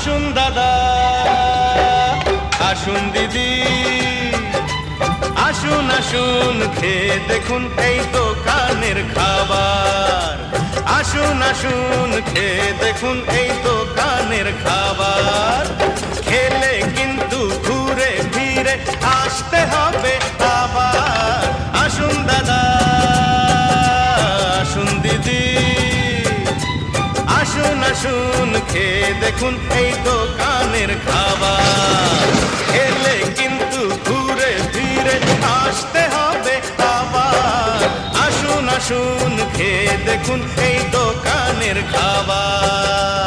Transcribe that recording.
আসুন দাদা, আসুন দিদি, আসুন আসুন খেয়ে দেখুন এই দোকানের খাবার। আসুন আসুন খেয়ে দেখুন এই দোকানের খাবার। খেলে কিন্তু ঘুরে ফিরে আসতে হবে আবার। আসুন দাদা, আসুন দিদি, আসুন আসুন খেয়ে দেখুন এই দোকানের খাবার। খেলে কিন্তু ঘুরে ফিরে আসতে হবে আবার। আসুন আসুন খেয়ে দেখুন এই দোকানের খাবার।